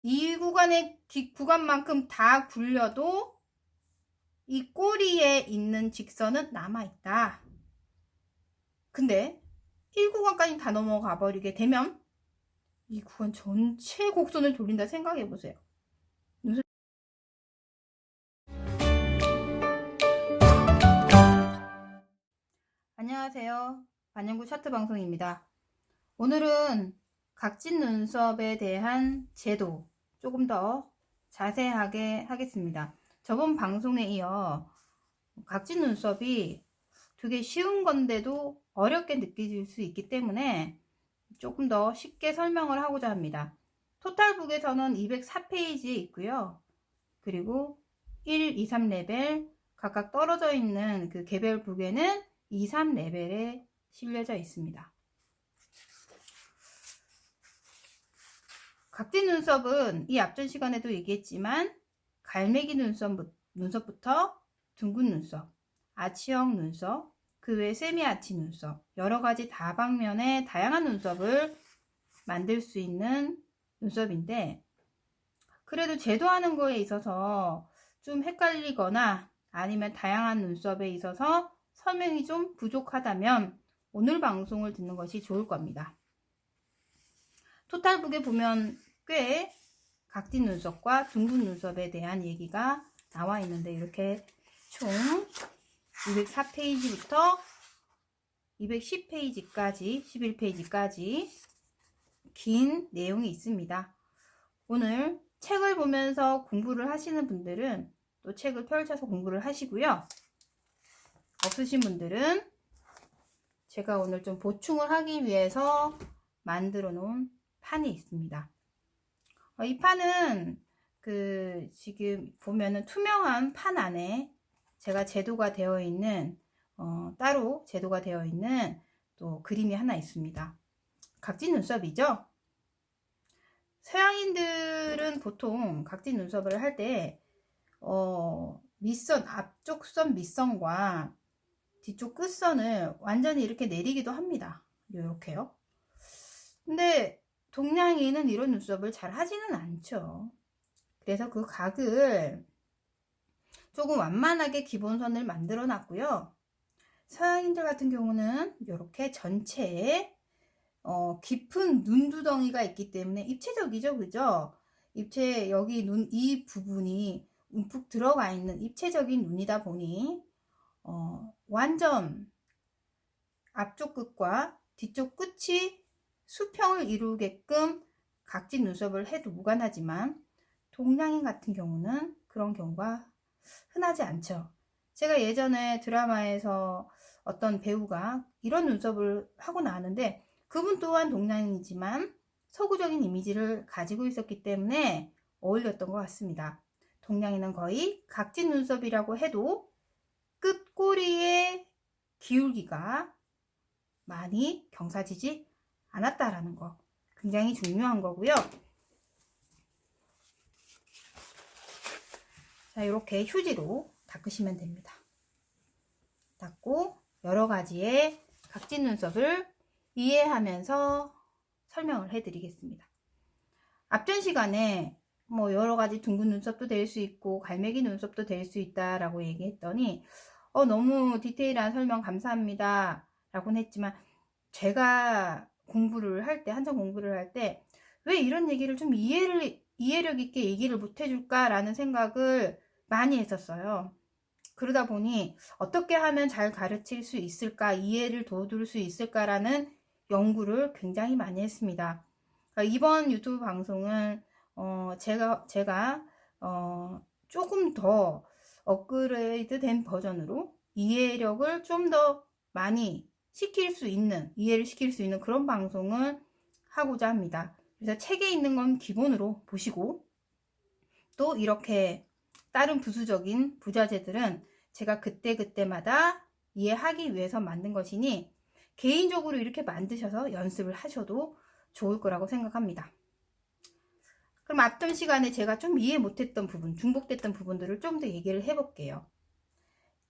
이 구간만큼 다 굴려도 이 꼬리에 있는 직선은 남아있다. 근데 1구간까지 다 넘어가 버리게 되면 이 구간 전체 곡선을 돌린다 생각해 보세요. 안녕하세요. 반영구 차트 방송입니다. 오늘은 각진 눈썹에 대한 제도 조금 더 자세하게 하겠습니다. 저번 방송에 이어 각진 눈썹이 되게 쉬운 건데도 어렵게 느껴질 수 있기 때문에 조금 더 쉽게 설명을 하고자 합니다. 토탈북에서는 204페이지에 있고요. 그리고 1, 2, 3레벨 각각 떨어져 있는 그 개별 북에는 2, 3레벨에 실려져 있습니다. 각진 눈썹은 이 앞전 시간에도 얘기했지만 갈매기 눈썹부터 둥근 눈썹, 아치형 눈썹, 그 외 세미 아치 눈썹, 여러가지 다방면의 다양한 눈썹을 만들 수 있는 눈썹인데, 그래도 제도하는 거에 있어서 좀 헷갈리거나 아니면 다양한 눈썹에 있어서 설명이 좀 부족하다면 오늘 방송을 듣는 것이 좋을 겁니다. 토탈북에 보면 꽤 각진 눈썹과 둥근 눈썹에 대한 얘기가 나와 있는데, 이렇게 총 204페이지부터 210페이지까지 11페이지까지 긴 내용이 있습니다. 오늘 책을 보면서 공부를 하시는 분들은 또 책을 펼쳐서 공부를 하시고요. 없으신 분들은 제가 오늘 좀 보충을 하기 위해서 만들어 놓은 판이 있습니다. 이 판은 지금 보면은 투명한 판 안에 제가 제도가 되어 있는 따로 제도가 되어 있는 또 그림이 하나 있습니다. 각진 눈썹이죠. 서양인들은 보통 각진 눈썹을 할 때 밑선, 앞쪽 선 밑선과 뒤쪽 끝선을 완전히 이렇게 내리기도 합니다. 이렇게요. 근데 동양인은 이런 눈썹을 잘 하지는 않죠. 그래서 그 각을 조금 완만하게 기본선을 만들어 놨고요. 서양인들 같은 경우는 이렇게 전체에 깊은 눈두덩이가 있기 때문에 입체적이죠, 그죠? 여기 이 부분이 움푹 들어가 있는 입체적인 눈이다 보니 완전 앞쪽 끝과 뒤쪽 끝이 수평을 이루게끔 각진 눈썹을 해도 무관하지만, 동양인 같은 경우는 그런 경우가 흔하지 않죠. 제가 예전에 드라마에서 어떤 배우가 이런 눈썹을 하고 나왔는데, 그분 또한 동양인이지만 서구적인 이미지를 가지고 있었기 때문에 어울렸던 것 같습니다. 동양인은 거의 각진 눈썹이라고 해도 끝꼬리의 기울기가 많이 경사지지 않았다라는 거 굉장히 중요한 거고요. 자, 이렇게 휴지로 닦으시면 됩니다. 닦고 여러 가지의 각진 눈썹을 이해하면서 설명을 해드리겠습니다. 앞전 시간에 여러 가지 둥근 눈썹도 될 수 있고 갈매기 눈썹도 될 수 있다라고 얘기했더니 너무 디테일한 설명 감사합니다 라고는 했지만, 제가 한참 공부를 할 때 왜 이런 얘기를 좀 이해력 있게 얘기를 못 해줄까 라는 생각을 많이 했었어요. 그러다 보니 어떻게 하면 잘 가르칠 수 있을까, 이해를 도와줄 수 있을까라는 연구를 굉장히 많이 했습니다. 이번 유튜브 방송은 제가 조금 더 업그레이드 된 버전으로 이해력을 좀 더 많이 이해를 시킬 수 있는 그런 방송을 하고자 합니다. 그래서 책에 있는 건 기본으로 보시고, 또 이렇게 다른 부수적인 부자재들은 제가 그때마다 이해하기 위해서 만든 것이니 개인적으로 이렇게 만드셔서 연습을 하셔도 좋을 거라고 생각합니다. 그럼 앞전 시간에 제가 좀 이해 못했던 부분, 중복됐던 부분들을 좀 더 얘기를 해볼게요.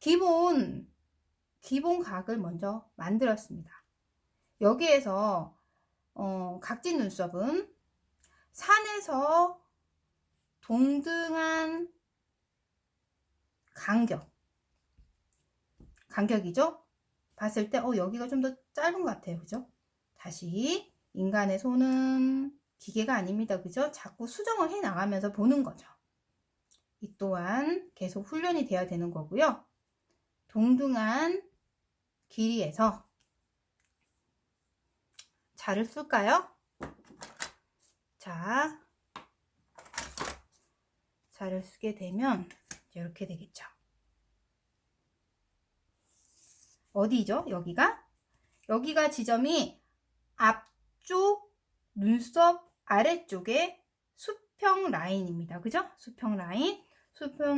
기본 각을 먼저 만들었습니다. 여기에서 각진 눈썹은 산에서 동등한 간격이죠. 봤을 때 여기가 좀 더 짧은 것 같아요. 그죠? 다시 인간의 손은 기계가 아닙니다. 그죠? 자꾸 수정을 해 나가면서 보는 거죠. 이 또한 계속 훈련이 돼야 되는 거고요. 동등한 길이에서 자를 쓸까요? 자, 자를 쓰게 되면 이렇게 되겠죠. 어디죠? 여기가 지점이 앞쪽 눈썹 아래쪽에 수평 라인입니다. 그죠? 수평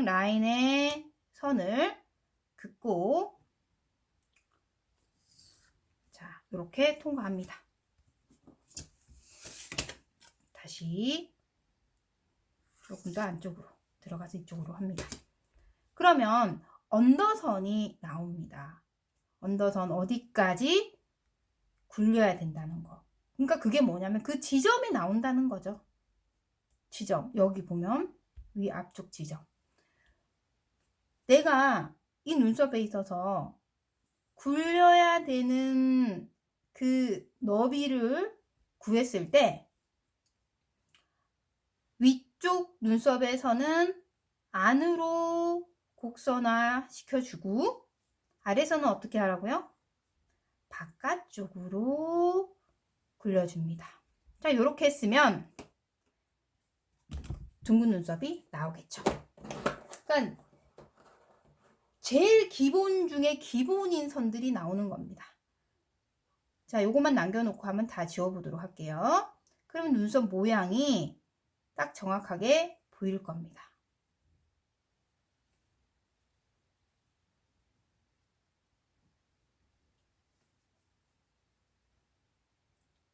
라인의 선을 긋고 자, 이렇게 통과합니다. 다시 조금 더 안쪽으로 들어가서 이쪽으로 합니다. 그러면 언더선이 나옵니다. 언더선 어디까지 굴려야 된다는 거. 그러니까 그게 뭐냐면 그 지점이 나온다는 거죠. 지점. 여기 보면 위 앞쪽 지점. 내가 이 눈썹에 있어서 굴려야 되는 그 너비를 구했을 때 위쪽 눈썹에서는 안으로 곡선화 시켜주고 아래서는 어떻게 하라고요? 바깥쪽으로 굴려줍니다. 자, 이렇게 했으면 둥근 눈썹이 나오겠죠. 그러니까 제일 기본 중에 기본인 선들이 나오는 겁니다. 자, 요것만 남겨놓고 하면 다 지워보도록 할게요. 그러면 눈썹 모양이 딱 정확하게 보일 겁니다.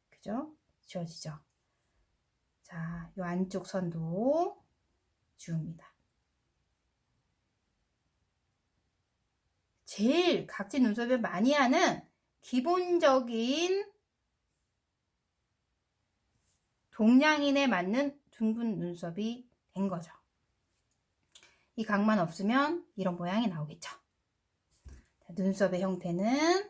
그죠? 지워지죠? 자, 요 안쪽 선도 지웁니다. 제일 각진 눈썹에 많이 하는 기본적인 동양인에 맞는 둥근 눈썹이 된 거죠. 이 각만 없으면 이런 모양이 나오겠죠. 자, 눈썹의 형태는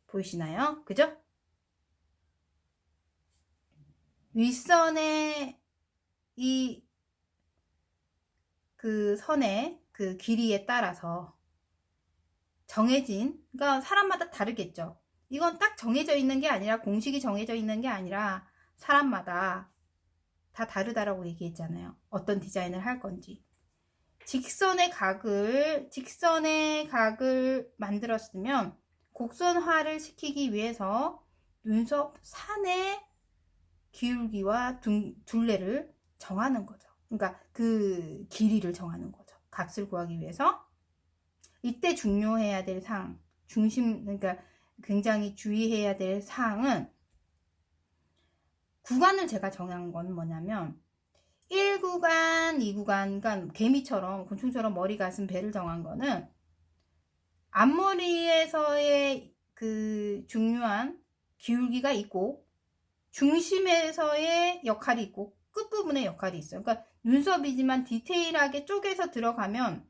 보이시나요? 그죠? 윗선의 그 선의 그 길이에 따라서 정해진, 그러니까 사람마다 다르겠죠. 이건 딱 정해져 있는 게 아니라, 공식이 정해져 있는 게 아니라 사람마다 다 다르다라고 얘기했잖아요. 어떤 디자인을 할 건지. 직선의 각을 만들었으면 곡선화를 시키기 위해서 눈썹 산의 기울기와 둘레를 정하는 거죠. 그러니까 그 길이를 정하는 거죠. 값을 구하기 위해서. 이때 중요해야 될 사항, 그러니까 굉장히 주의해야 될 사항은, 구간을 제가 정한 건 뭐냐면 1구간, 2구간, 그러니까 개미처럼, 곤충처럼 머리, 가슴, 배를 정한 거는 앞머리에서의 그 중요한 기울기가 있고, 중심에서의 역할이 있고, 끝부분의 역할이 있어요. 그러니까 눈썹이지만 디테일하게 쪼개서 들어가면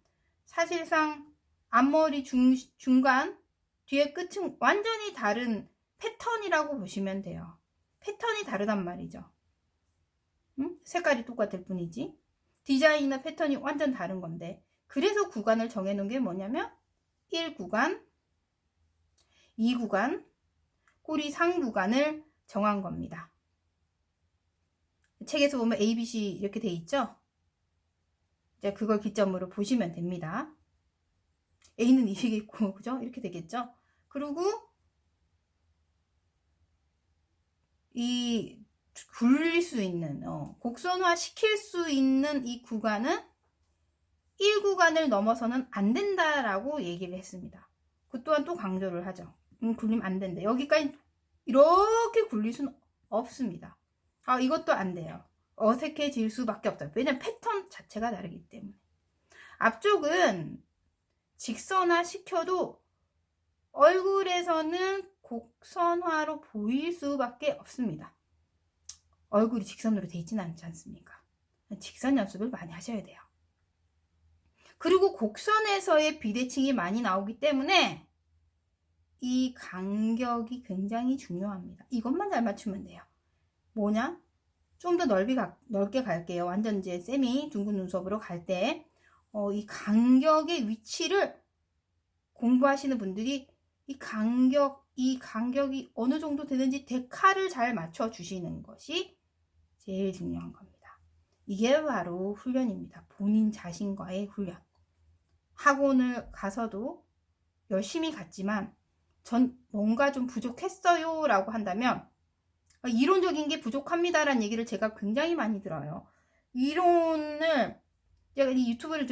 사실상 앞머리 중간, 뒤에 끝은 완전히 다른 패턴이라고 보시면 돼요. 패턴이 다르단 말이죠. 응? 색깔이 똑같을 뿐이지. 디자인이나 패턴이 완전 다른 건데, 그래서 구간을 정해놓은 게 뭐냐면 1구간, 2구간, 꼬리 상구간을 정한 겁니다. 책에서 보면 A, B, C 이렇게 돼 있죠? 이제 그걸 기점으로 보시면 됩니다. A는 이렇게 있고, 그죠? 이렇게 되겠죠? 그리고 이 굴릴 수 있는, 곡선화 시킬 수 있는 이 구간은 1구간을 넘어서는 안 된다라고 얘기를 했습니다. 그 또한 또 강조를 하죠. 굴리면 안 된다. 여기까지 이렇게 굴릴 수는 없습니다. 이것도 안 돼요. 어색해질 수밖에 없어요. 왜냐면 패턴 자체가 다르기 때문에. 앞쪽은 직선화 시켜도 얼굴에서는 곡선화로 보일 수밖에 없습니다. 얼굴이 직선으로 돼 있지는 않지 않습니까? 직선 연습을 많이 하셔야 돼요. 그리고 곡선에서의 비대칭이 많이 나오기 때문에 이 간격이 굉장히 중요합니다. 이것만 잘 맞추면 돼요. 뭐냐? 좀 더 넓게 갈게요. 완전 이제 세미 둥근 눈썹으로 갈 때, 이 간격의 위치를 공부하시는 분들이 이 간격이 어느 정도 되는지 데카를 잘 맞춰 주시는 것이 제일 중요한 겁니다. 이게 바로 훈련입니다. 본인 자신과의 훈련. 학원을 가서도 열심히 갔지만 전 뭔가 좀 부족했어요 라고 한다면 이론적인 게 부족합니다 라는 얘기를 제가 굉장히 많이 들어요. 이론을 제가 이 유튜브를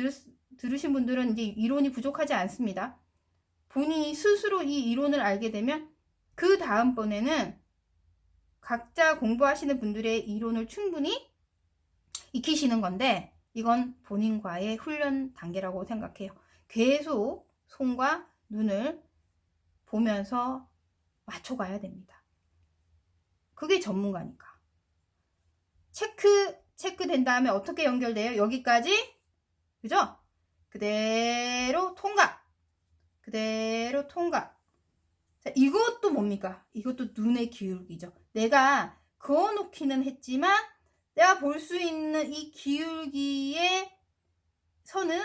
들으신 분들은 이제 이론이 부족하지 않습니다. 본인이 스스로 이 이론을 알게 되면 그 다음번에는 각자 공부하시는 분들의 이론을 충분히 익히시는 건데 이건 본인과의 훈련 단계라고 생각해요. 계속 손과 눈을 보면서 맞춰가야 됩니다. 그게 전문가니까. 체크된 다음에 어떻게 연결돼요? 여기까지, 그죠? 그대로 통과. 그대로 통과. 자, 이것도 뭡니까? 이것도 눈의 기울기죠. 내가 그어놓기는 했지만 내가 볼 수 있는 이 기울기의 선은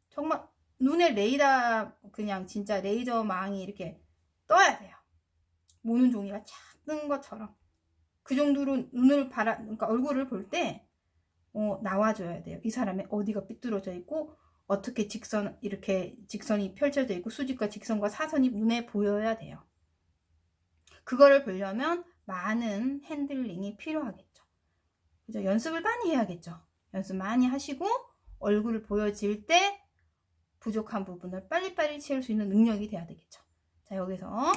정말 눈에 그냥 진짜 레이저망이 이렇게 떠야 돼요. 모는 종이가 작은 것처럼. 그 정도로 그러니까 얼굴을 볼 때, 나와줘야 돼요. 이 사람의 어디가 삐뚤어져 있고, 어떻게 이렇게 직선이 펼쳐져 있고, 수직과 직선과 사선이 눈에 보여야 돼요. 그거를 보려면 많은 핸들링이 필요하겠죠. 그죠? 연습을 많이 해야겠죠. 연습 많이 하시고, 얼굴을 보여질 때 부족한 부분을 빨리빨리 채울 수 있는 능력이 돼야 되겠죠. 자, 여기서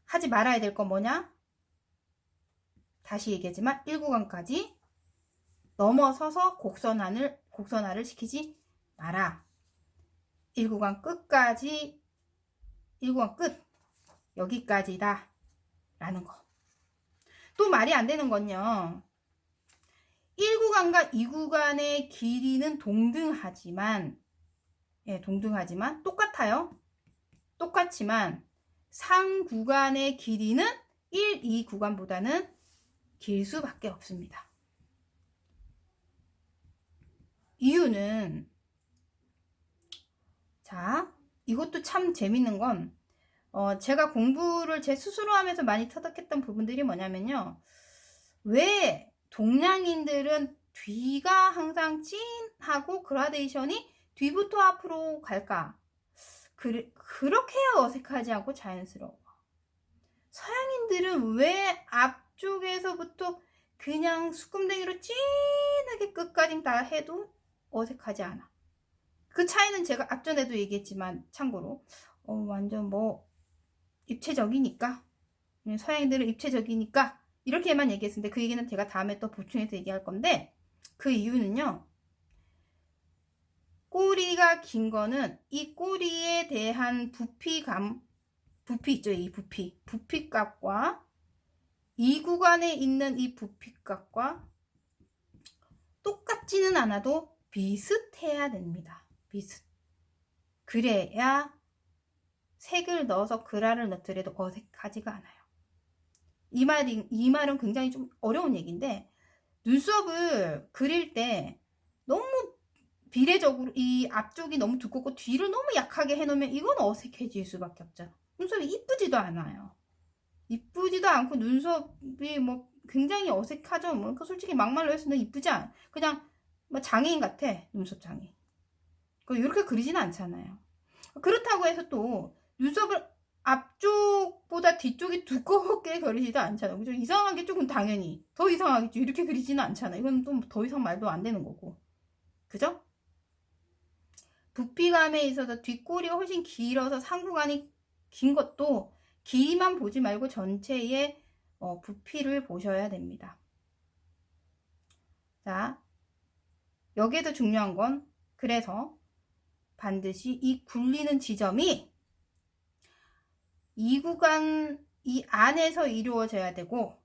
하지 말아야 될 건 뭐냐? 다시 얘기하지만 1구간까지 넘어서서 곡선화를 시키지 마라. 1구간 끝 여기까지다 라는 거. 또 말이 안 되는 건요, 1구간과 2구간의 길이는 동등하지만 똑같아요. 똑같지만 상구간의 길이는 1, 2구간보다는 길 수밖에 없습니다. 이유는, 자, 이것도 참 재밌는 건, 제가 공부를 제 스스로 하면서 많이 터득했던 부분들이 뭐냐면요. 왜 동양인들은 뒤가 항상 진하고 그라데이션이 뒤부터 앞으로 갈까? 그렇게 어색하지 않고 자연스러워. 서양인들은 왜 앞쪽에서부터 그냥 수금댕이로 진하게 끝까지 다 해도 어색하지 않아. 그 차이는 제가 앞전에도 얘기했지만 참고로 완전 입체적이니까, 서양인들은 입체적이니까 이렇게만 얘기했는데 그 얘기는 제가 다음에 또 보충해서 얘기할 건데, 그 이유는요, 꼬리가 긴 거는 이 꼬리에 대한 부피 있죠. 이 부피값과 이 구간에 있는 이 부피값과 똑같지는 않아도 비슷해야 됩니다. 그래야 색을 넣어서 그라를 넣더라도 어색하지가 않아요. 이 말은 굉장히 좀 어려운 얘기인데, 눈썹을 그릴 때 너무 비례적으로 이 앞쪽이 너무 두껍고 뒤를 너무 약하게 해놓으면 이건 어색해질 수밖에 없잖아. 눈썹이 이쁘지도 않아요. 이쁘지도 않고 눈썹이 굉장히 어색하죠. 그러니까 솔직히 막말로 해서는 이쁘지 않아. 그냥 장애인 같아. 눈썹 장애인. 이렇게 그리지는 않잖아요. 그렇다고 해서 또 눈썹을 앞쪽보다 뒤쪽이 두껍게 그리지도 않잖아요. 그죠? 이상하게 조금 당연히 더 이상하겠죠. 이렇게 그리지는 않잖아요. 이건 또 더 이상 말도 안 되는 거고. 그죠? 부피감에 있어서 뒷꼬리가 훨씬 길어서 상구간이 긴 것도 길이만 보지 말고 전체의 부피를 보셔야 됩니다. 자, 여기에도 중요한 건, 그래서 반드시 이 굴리는 지점이 이 구간, 이 안에서 이루어져야 되고,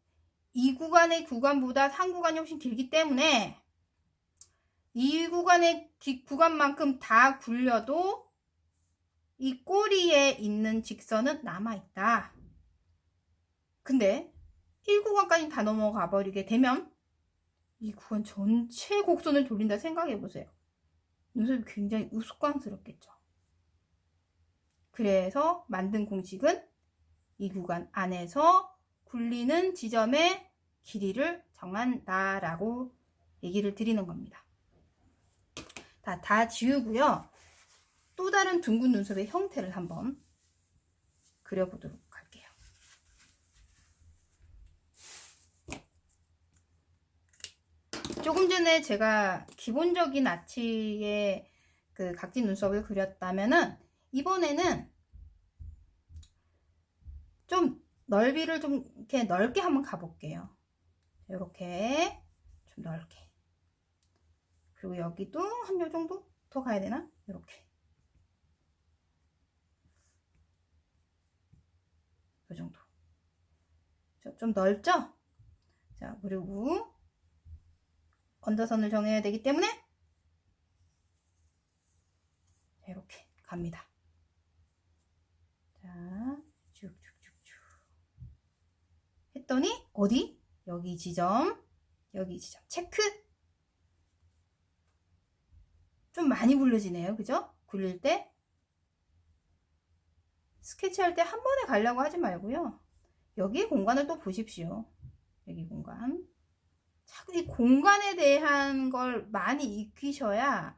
이 구간의 구간보다 상구간이 훨씬 길기 때문에 이 구간의 구간만큼 다 굴려도 이 꼬리에 있는 직선은 남아있다. 근데 1구간까지 다 넘어가 버리게 되면 이 구간 전체 곡선을 돌린다 생각해 보세요. 눈썹이 굉장히 우스꽝스럽겠죠. 그래서 만든 공식은 이 구간 안에서 굴리는 지점의 길이를 정한다라고 얘기를 드리는 겁니다. 다 지우고요. 또 다른 둥근 눈썹의 형태를 한번 그려보도록 할게요. 조금 전에 제가 기본적인 아치의 그 각진 눈썹을 그렸다면은 이번에는 좀 넓이를 좀 이렇게 넓게 한번 가볼게요. 이렇게 좀 넓게. 그리고 여기도 한 요 정도 더 가야 되나? 이렇게. 이 정도. 좀 넓죠? 자, 그리고 언더선을 정해야 되기 때문에 이렇게 갑니다. 자, 쭉쭉쭉쭉 했더니 어디? 여기 지점 체크. 좀 많이 굴려지네요. 그죠? 굴릴 때 스케치할 때 한 번에 가려고 하지 말고요. 여기 공간을 또 보십시오. 여기 공간. 자꾸 이 공간에 대한 걸 많이 익히셔야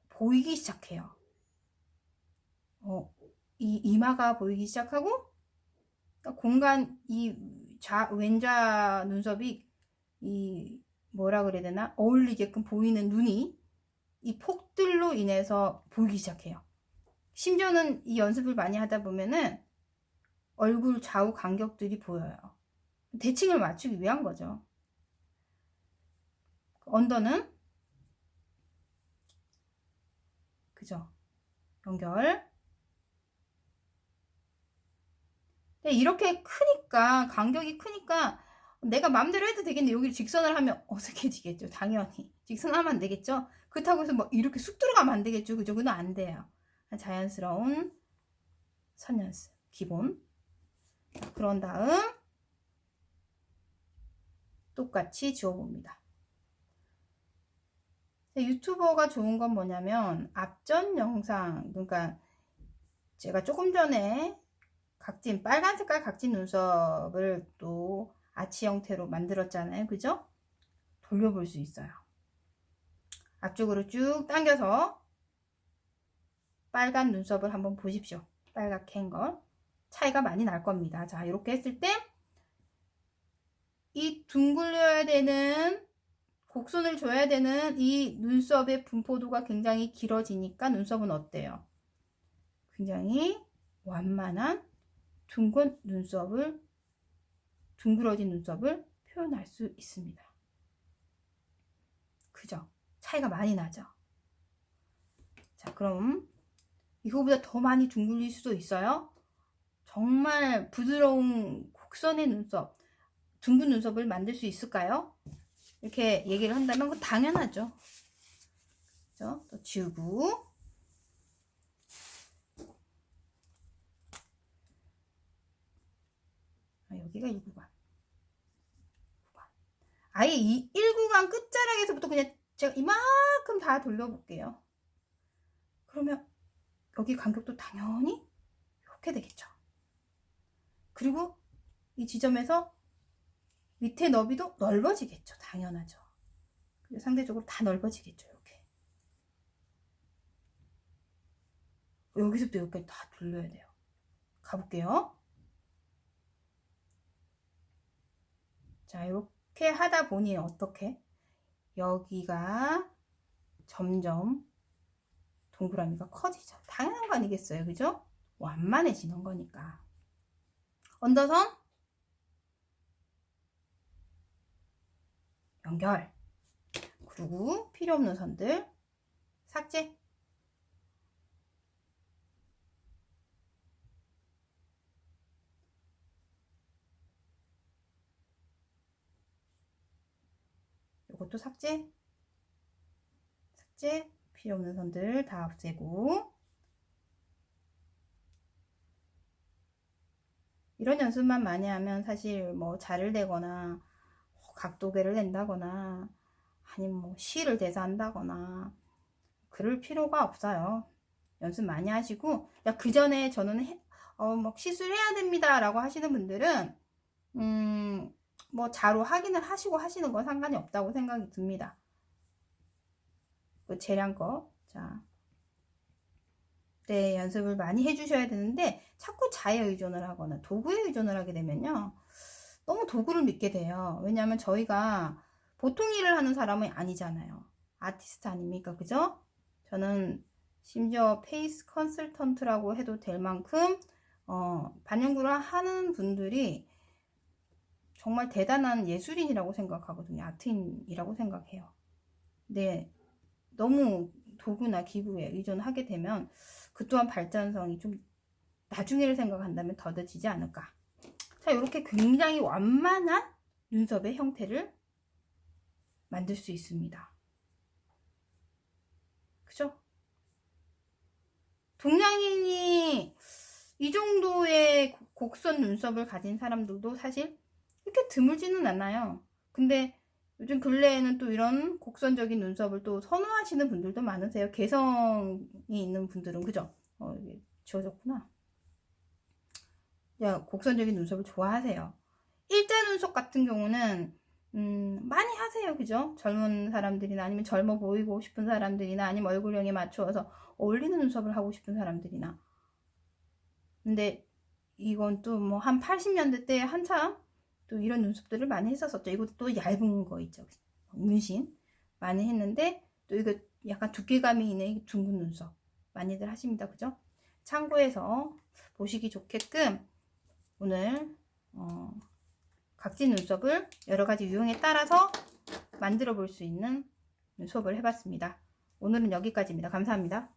보이기 시작해요. 이 이마가 보이기 시작하고, 그러니까 공간, 이 왼좌 눈썹이 이 뭐라 그래야 되나? 어울리게끔 보이는 눈이 이 폭들로 인해서 보이기 시작해요. 심지어는 이 연습을 많이 하다 보면은 얼굴 좌우 간격들이 보여요. 대칭을 맞추기 위한 거죠. 언더는 그죠? 연결. 이렇게 크니까, 간격이 크니까 내가 마음대로 해도 되겠네. 여기를 직선을 하면 어색해지겠죠. 당연히 직선하면 안 되겠죠. 그렇다고 해서 뭐 이렇게 쑥 들어가면 안 되겠죠. 그죠? 그건 안 돼요. 자연스러운 선 연습 기본. 자, 그런 다음 똑같이 지워봅니다. 유튜버가 좋은 건 뭐냐면 앞전 영상, 그러니까 제가 조금 전에 각진, 빨간 색깔 각진 눈썹을 또 아치 형태로 만들었잖아요. 그죠? 돌려볼 수 있어요. 앞쪽으로 쭉 당겨서 빨간 눈썹을 한번 보십시오. 빨갛게 한 걸. 차이가 많이 날 겁니다. 자, 이렇게 했을 때 이 둥글려야 되는, 곡선을 줘야 되는 이 눈썹의 분포도가 굉장히 길어지니까 눈썹은 어때요? 굉장히 완만한 둥그러진 눈썹을 표현할 수 있습니다. 그죠? 차이가 많이 나죠? 자, 그럼 이거보다 더 많이 둥글릴 수도 있어요. 정말 부드러운 곡선의 눈썹, 둥근 눈썹을 만들 수 있을까요? 이렇게 얘기를 한다면 그건 당연하죠. 그죠? 또 지우고. 여기가 1구간. 아예 이 1구간 끝자락에서부터 그냥 제가 이만큼 다 돌려볼게요. 그러면 여기 간격도 당연히 이렇게 되겠죠. 그리고 이 지점에서 밑에 너비도 넓어지겠죠. 당연하죠. 그리고 상대적으로 다 넓어지겠죠. 이렇게. 여기서부터 여기까지 다 돌려야 돼요. 가볼게요. 자, 이렇게 하다 보니 어떻게? 여기가 점점 동그라미가 커지죠. 당연한 거 아니겠어요? 그죠? 완만해지는 거니까. 언더선 연결. 그리고 필요 없는 선들 삭제. 이것도 삭제. 필요 없는 선들 다 없애고. 이런 연습만 많이 하면 사실 뭐 자를 대거나 각도계를 낸다거나 아니면 뭐 시를 대사한다거나 그럴 필요가 없어요. 연습 많이 하시고, 야, 그 전에 저는 뭐 시술해야 됩니다 라고 하시는 분들은 뭐 자로 확인을 하시고 하시는 건 상관이 없다고 생각이 듭니다. 그 재량껏. 자, 네, 연습을 많이 해주셔야 되는데 자꾸 자에 의존을 하거나 도구에 의존을 하게 되면요, 너무 도구를 믿게 돼요. 왜냐하면 저희가 보통 일을 하는 사람은 아니잖아요. 아티스트 아닙니까? 그죠? 저는 심지어 페이스 컨설턴트라고 해도 될 만큼 반영구를 하는 분들이 정말 대단한 예술인이라고 생각하거든요. 아트인이라고 생각해요. 네, 너무 도구나 기구에 의존하게 되면 그 또한 발전성이 좀 나중에를 생각한다면 더뎌지지 않을까. 자, 이렇게 굉장히 완만한 눈썹의 형태를 만들 수 있습니다. 그죠? 동양인이 이 정도의 곡선 눈썹을 가진 사람들도 사실 이렇게 드물지는 않아요. 근데 요즘 근래에는 또 이런 곡선적인 눈썹을 또 선호하시는 분들도 많으세요. 개성이 있는 분들은. 그죠? 이게 지워졌구나. 야, 곡선적인 눈썹을 좋아하세요. 일자 눈썹 같은 경우는 많이 하세요. 그죠? 젊은 사람들이나 아니면 젊어 보이고 싶은 사람들이나 아니면 얼굴형에 맞추어서 어울리는 눈썹을 하고 싶은 사람들이나. 근데 이건 또 뭐 한 80년대 때 한참 또 이런 눈썹들을 많이 했었었죠. 이것도 얇은 거 있죠. 문신 많이 했는데 또 이거 약간 두께감이 있는 둥근 눈썹 많이들 하십니다. 그죠? 참고해서 보시기 좋게끔 오늘 각진 눈썹을 여러가지 유형에 따라서 만들어 볼 수 있는 수업을 해봤습니다. 오늘은 여기까지입니다. 감사합니다.